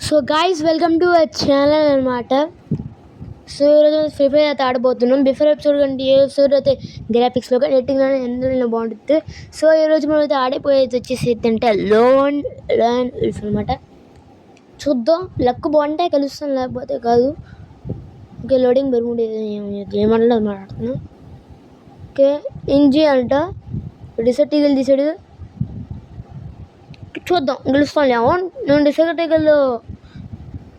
So guys welcome to our channel అనమాట. So ఈరోజు free fire అయితే ఆడబోతున్నాం. బిఫోర్ ఎపిసోడ్ కంటే ఏ ఎపిసోడ్ అయితే గ్రాఫిక్స్లో కానీ ఎడిటింగ్ కానీ ఎందులో బాగుంటుంది. సో ఈరోజు మనం అయితే ఆడిపోయేది వచ్చేసి ఏంటంటే లోన్ ఉల్ఫ్ అనమాట. చూద్దాం, లక్ బాగుంటే కలుస్తాం, లేకపోతే కాదు. ఓకే, లోడింగ్ బెరుగుండేది ఏమన్నా మాట్లాడుతున్నాం. ఓకే, ఇంజీ అంట డిసైడ్ ఈగల్ తీసాడు. చూద్దాం, గెలుస్తాం. నేను డిసైడ్ ఈగల్లో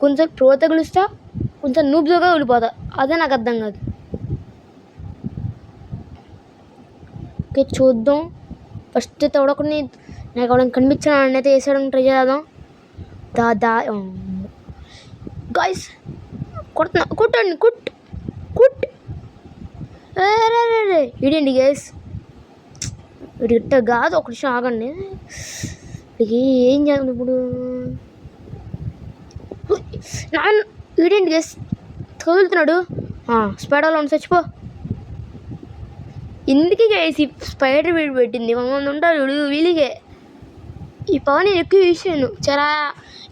కొంచెం ప్రోతో గెలుస్తా, కొంచెం నూబ్గా వెళ్ళిపోతా. అదే నాకు అర్థం కాదు. ఓకే, చూద్దాం. ఫస్ట్ అయితే ఎవడొకడిని నాకు ఎవడని కనిపించాను అయితే వేసేయడానికి ట్రై చేద్దాం. దా గాయస్ కొడుతున్నా, కుట్టండి, కుట్ ఇడండి గైస్. వీడి ఇట్ట కాదు, ఒక నిమిషం ఆగండి. వీడికి ఏం చేయాలి ఇప్పుడు? వీడేంటి గైస్ కదులుతున్నాడు. స్పైడర్లో ఉండి చచ్చిపో. ఎందుకు గైస్ ఈ స్పైడర్ వీడు పెట్టింది? మమ్మల్ని ఉంటారు వీళ్ళకే. ఈ పవర్ నేను ఎక్కువ యూజ్ చేయను. చాలా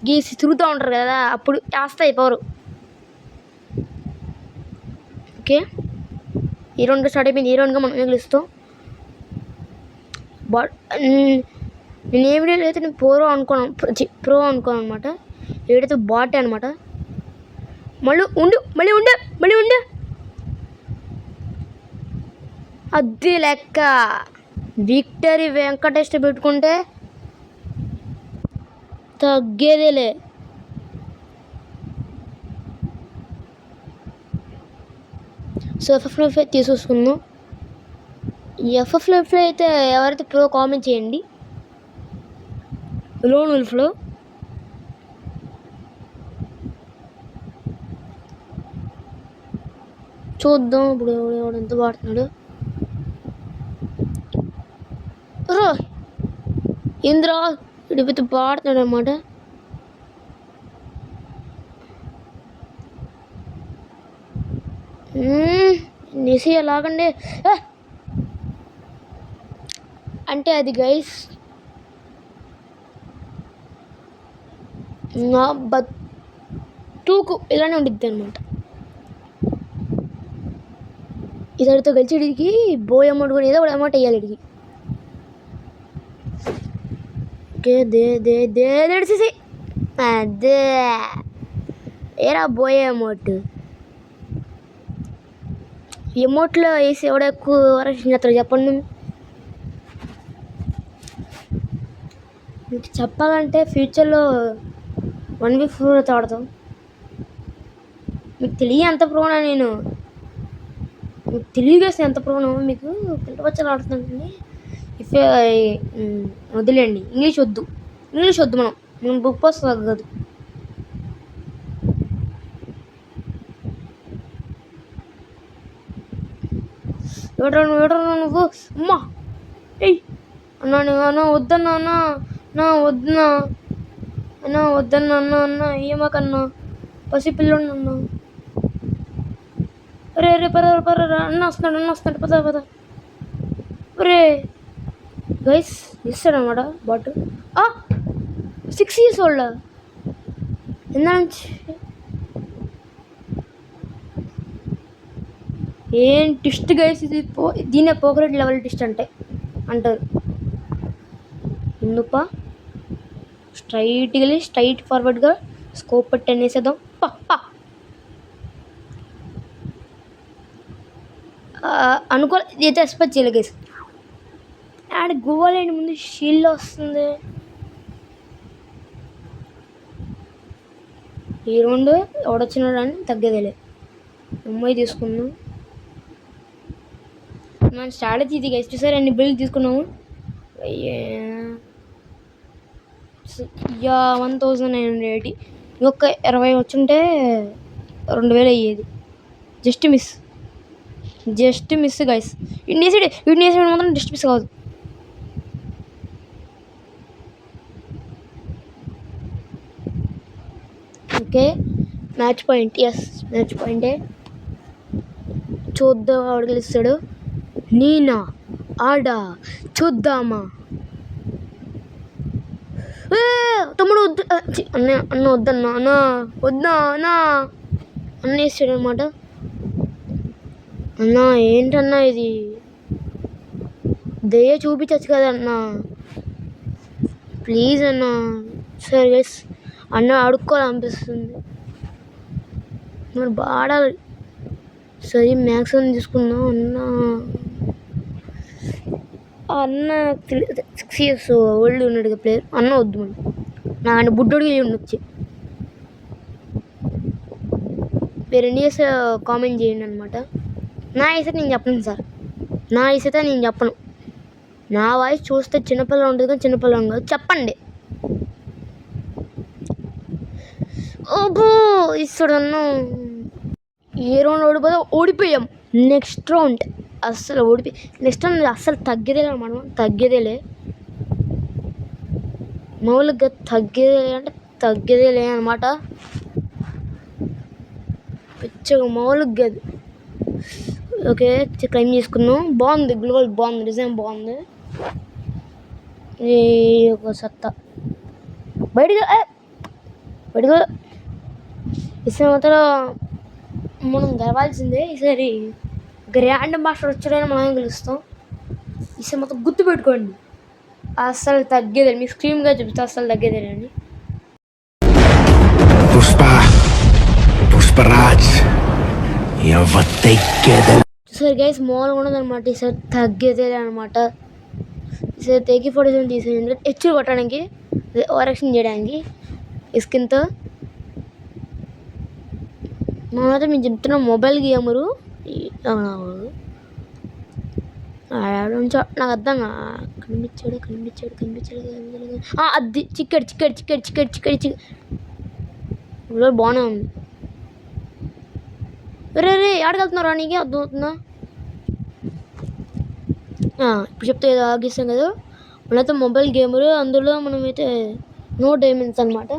గీసి తిరుగుతూ ఉంటారు కదా, అప్పుడు వేస్తాయి పవర్. ఓకే, ఈ రౌండ్గా స్టార్ట్ అయిపోయింది. ఈ రౌండ్గా మనం గెలుస్తాం. బట్ నేను ఏ వీడియోలో అయితే నేను ప్రో అనుకోను అనమాట. ఏడైతే బాటే అనమాట. మళ్ళీ ఉండు. అది లెక్క. విక్టరీ వెంకటేష్ పెట్టుకుంటే తగ్గేదేలే. So FF తీసుకొసుకుందాం. ఎఫ్ఎఫ్లో అయితే ఎవరైతే ప్రో కామెంట్ చేయండి. లోన్ ఉల్ఫ్లో చూద్దాం. ఇప్పుడు ఎవడు ఎంత వాడుతున్నాడు? రో ఇంద్రా ఇడిపోతే పాడుతున్నాడు అనమాట. నిసి ఎలాగండి అంటే అది గైస్ నా బతుకు ఇలానే ఉండిద్ది అనమాట. ఇతడితో కలిసి ఇడికి బోయ్ అమౌంట్ కూడా ఏదో ఒక అమౌంట్ వేయాలి ఇడికి. ఓకే, దేడిసేసి అదే ఏరా బోయ్ అమౌంట్. అమౌంట్లో వేసి ఎవడ ఎక్కువ వరకు చెప్పండి. మీకు చెప్పాలంటే ఫ్యూచర్లో 1v4 అయితే ఆడతాం. మీకు ఎంత ప్రోనా నేను మీకు తెలియగేస్తే ఎంత ప్రోనో మీకు పిల్లవచ్చలు ఆడుతున్నాం. కానీ వదిలేండి, ఇంగ్లీష్ వద్దు. మనం బుక్ పోస్ట్ తగ్గదు. ఎవడరా నువ్వు? అమ్మా ఏయ్ అన్నా వద్దన్నా అన్న ఏమాకన్నా పసిపిల్లోడు అన్నా. రే పర్రా అన్న వస్తున్నాడు పద. రే గైస్ ఇస్తాడు అన్నమాట బాట్. 6 years old ఏం ట్విస్ట్ గైస్ ఇది. దీనే పోకరెడ్ లెవెల్ ట్విస్ట్ అంటారు. ఎందుపా స్ట్రైట్ ఫార్వర్డ్గా స్కోప్ పెట్టి అనేసేద్దాం. అనుకోలేదు అయితే ఎక్స్పెక్ట్ చేయలేదు గైస్. ఆడ గువ్వలేని ముందు షీల్డ్ వస్తుంది. ఈ రౌండ్ ఎవడొచ్చినాడు అని తగ్గేదేలే. అమ్మాయి తీసుకున్నాం. మన స్ట్రాటజీ ఇది గైస్. చూసారు అన్ని బిల్డ్ తీసుకున్నాము. 1980. ఇంకొక 20 వచ్చుంటే 2000 అయ్యేది. Just miss guys. వీడిని మాత్రం జస్ట్ మిస్ కాదు. Okay, match point. మ్యాచ్ పాయింటే. చూద్దాం ఆవిడ గెలుస్తాడు. నీనా ఆడా చూద్దామా? తమ్ముడు అన్న అన్న వద్దన్నా అన్న వద్దా అన్నా అన్న వేసాడు అనమాట. అన్నా ఏంటన్నా ఇది దయ చూపించచ్చు కదా అన్న, ప్లీజ్ అన్న. సరే గైస్ అన్న అడుక్కోవాలనిపిస్తుంది మరి బాడాలి. సరే మ్యాక్సిమం తీసుకుందాం అన్న. అన్న 6 years ఓల్డ్ ఉన్నాడు ప్లేయర్. అన్న వద్దు మనం నాకంటే బుడ్డోడికి ఉండొచ్చి. మీరు ఎన్ని ఇయర్స్ కామెంట్ చేయండి అనమాట. నా వయసు అయితే నేను చెప్పను సార్, నా వయసు అయితే నేను చెప్పను. నా వాయిస్ చూస్తే చిన్నపిల్ల ఉంటుంది కానీ చిన్నపిల్ల కాదు, చెప్పండి. ఓబో ఇస్తాడు అన్న. ఏ రౌండ్ ఓడిపోతే ఓడిపోయాం. నెక్స్ట్ రౌండ్ అస్సలు నెక్స్ట్ రౌండ్ అస్సలు తగ్గేదేలే మనం, తగ్గేదేలే మామూలుగా తగ్గేదేలే అంటే తగ్గేదేలే అనమాట. పిచ్చగా మామూలుగా అది. ఓకే క్లైమ్ చేసుకున్నాం. బాగుంది గ్లోబల్, బాగుంది డిజైన్ బాగుంది. ఈ ఒక సత్తా బయటగా ఈసారి మాత్రం మనం గెలవాల్సిందే. ఈసారి గ్రాండ్ మాస్టర్ వచ్చాడని మనం గెలుస్తాం. ఈసారి మొత్తం గుర్తుపెట్టుకోండి, అస్సలు తగ్గేదే. మీకు స్క్రీన్గా చూపిస్తే అస్సలు తగ్గేదేనండి. పుష్పరాజ్ సరే గైస్ మామూలుగా ఉండదు అనమాట. ఈసారి తగ్గేదే అనమాట. ఈసారి తెగి 47 తీసేయండి హెచ్చు కొట్టడానికి, ఓవరాక్షన్ చేయడానికి ఈ స్కిన్తో. మనమైతే మేము చెప్తున్నాం మొబైల్ గేమరు నాకు అర్థం కనిపించాడు అది చిక్కడి బాగానే ఉంది. రే ఆడగలుగుతున్నారా నీకే అర్థం అవుతుందా? ఇప్పుడు చెప్తే ఏదో ఆగిస్తాం కదా. మనైతే మొబైల్ గేమరు, అందులో మనమైతే నో డైమండ్స్ అనమాట.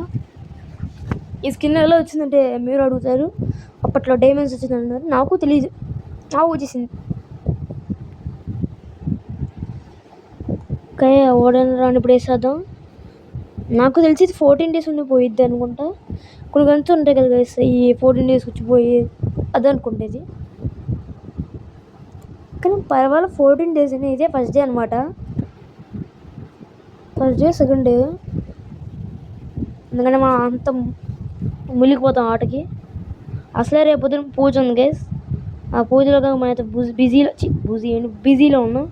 ఈ స్కిన్ ఎలా వచ్చిందంటే మీరు అడుగుతారు, అప్పట్లో డైమండ్స్ వచ్చిందన్నారు. నాకు తెలియదు, నాకు వచ్చేసింది. ఓకే ఓడని రాని ఇప్పుడు వేసేద్దాం. నాకు తెలిసి 14 days ఉండిపోయిద్ది అనుకుంటా. కొన్ని గంటలు ఉంటాయి కదా గైస్, ఈ 14 days వచ్చిపోయి అది అనుకుంటేది. కానీ పర్వాలేదు 14 days అని. ఇదే ఫస్ట్ డే అనమాట. ఫస్ట్ డే సెకండ్ డే, ఎందుకంటే మనం అంత మునిగిపోతాం ఆటకి. అసలే రేపు పొద్దున పూజ ఉంది గైస్. ఆ పూజలో మనైతే బిజీలో ఉన్నాం.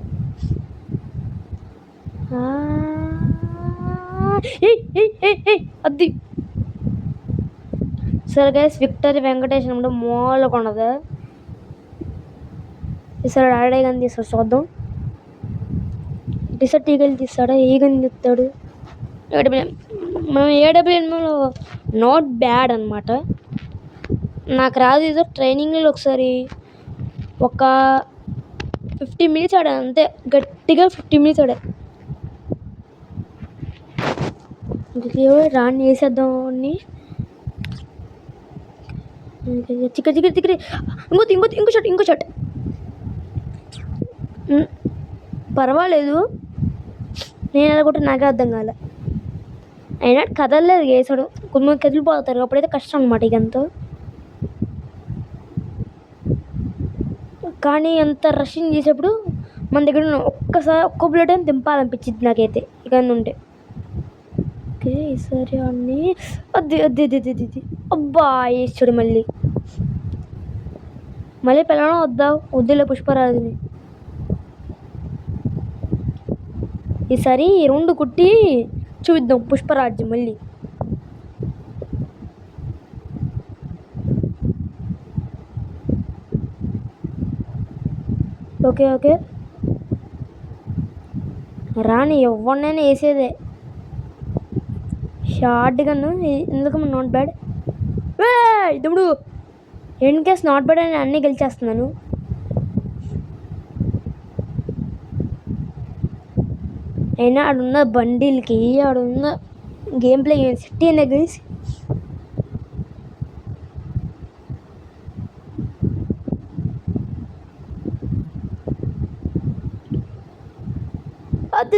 అది సరే గైస్ విక్టరీ వెంకటేష్ అంటే మామూలుగా ఉండదు. ఈసారి ఆడే కానీ తీస్తాడు చూద్దాం. డిసర్ట్ ఈగలు తీస్తాడా, ఈగని తీస్తాడు. మనం ఏడబ్ల్యూఎంలో నాట్ బ్యాడ్ అనమాట. నాకు రాదు, ఏదో ట్రైనింగ్లో ఒకసారి ఒక 50 minutes ఆడా అంతే, గట్టిగా 50 minutes ఆడా. రాని వేసేద్దాం అన్ని చిక్కడి ఇంకో షాట్ పర్వాలేదు. నేను ఎలా కొట్టి నాకే అర్థం కాలే. అయినా కదలలేదు వేసాడు. కొంతమంది కదిలిపోతారు, అప్పుడైతే కష్టం అనమాట ఇకంతా. కానీ అంత రషింగ్ చేసేప్పుడు మన దగ్గర ఒక్క బుల్లెట్ అని దింపాలనిపించింది నాకైతే ఇక ఉంటే. ఓకే ఈసారి అన్నీ అది అబ్బా వేసాడు. మళ్ళీ పిల్లడం వద్దులే పుష్పరాజుని. ఈసారి 2 కుట్టి చూద్దాం పుష్పరాజు మళ్ళీ. ఓకే రాని ఎవరినైనా వేసేదే. షార్ట్ గన్ను ఎందుకు నాట్ బ్యాడ్. తమ్ముడు ఎండ్ కేస్ నాట్ బ్యాడ్ అని అన్నీ గెలిచేస్తున్నాను. అయినా ఆడున్న బండిల్కి ఆడున్న గేమ్ ప్లే సిటీ అనే గెలిచి అదే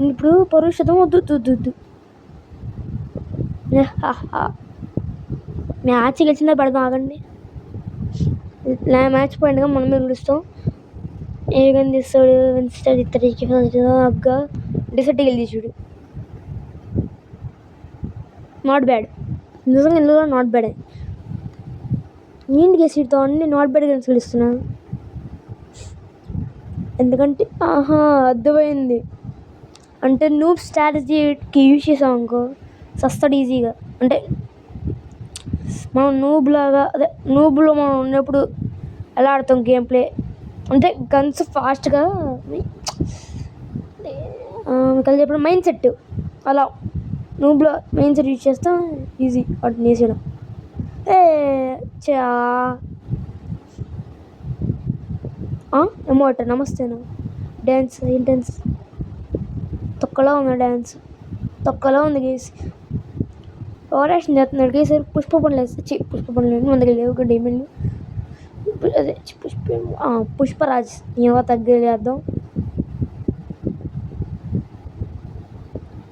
ఇప్పుడు పరుషతం వద్దు. మ్యాచ్ గెలిచిందా పడదాం, ఆగండి. మ్యాచ్ పాయింట్గా మనమే గెలుస్తాం. ఏ విధంగా తీస్తాడు ఇన్స్టాల్ ఇస్తాడు అగ్గా డిసెట్ గెలిచి చూడు. నాట్ బ్యాడ్, నిజంగా ఇందులో నాట్ బ్యాడ్. ఏంటి గెసిడ్తో అన్ని నాట్ బ్యాడ్ గెలిచి గెలుస్తున్నా, ఎందుకంటే అర్థమైంది. అంటే నూబ్ స్ట్రాటజీకి యూజ్ చేసాం అనుకో సస్తాడు ఈజీగా. అంటే మనం నూబ్లాగా అదే నూబ్లో మనం ఉన్నప్పుడు ఎలా ఆడతాం గేమ్ ప్లే అంటే గన్స్ ఫాస్ట్గా కలిసి చెప్పడం మైండ్ సెట్ అలా నూబ్లో మైండ్ సెట్ యూజ్ చేస్తాం ఈజీ వాటిని వేసేయడం. ఎమోట నమస్తేనా డ్యాన్స్ ఏం డ్యాన్స్ తొక్కలా ఉంది, డ్యాన్స్ తొక్కలా ఉంది. గేసి ఓవరాక్షన్ చేస్తున్నాడు గేసారి. పుష్ప పనులు వేస్తే పుష్ప పనులు మన దగ్గర లేవు డైమండ్లు. అదే పుష్పరాజ్ ఏవో తగ్గలేద్దాం.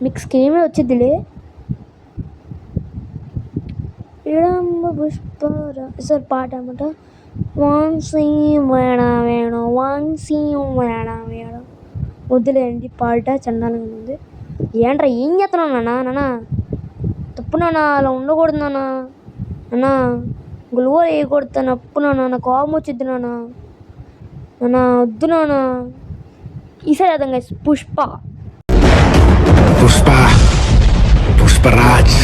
మీకు స్కీమే వచ్చిద్దిలే. పుష్పరాజ్ సార్ పాట అన్నమాట. వాన్సీ వేణ వాన్సీ వేణ వద్దులేండి పాట చండాలంగా ఉంది. ఏంట్రా ఏం చేస్తున్నావు నాన్న? తప్పు నాన్న, అలా ఉండకూడదు నాన్న. నాన్న గులువ వేయకూడదు నప్పు నాన్న, కోపం వచ్చిద్ది నాన్న. వద్దు నాన్న. ఈసారి అర్థం కాదు. పుష్పరాజ్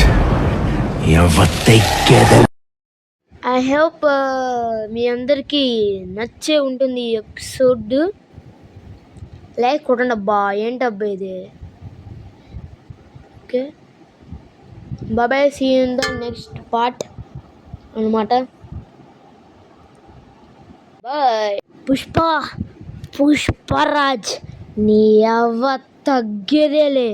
ఐ హోప్ మీ అందరికీ నచ్చే ఉంటుంది ఈ ఎపిసోడ్. లైక్ కొట్టండి అబ్బా, ఏంటబ్బా ఇది. ఓకే బాబాయ్, see you in the next part అనమాట. బాయ్. పుష్పరాజ్ నీ అవ్వ తగ్గేదేలే.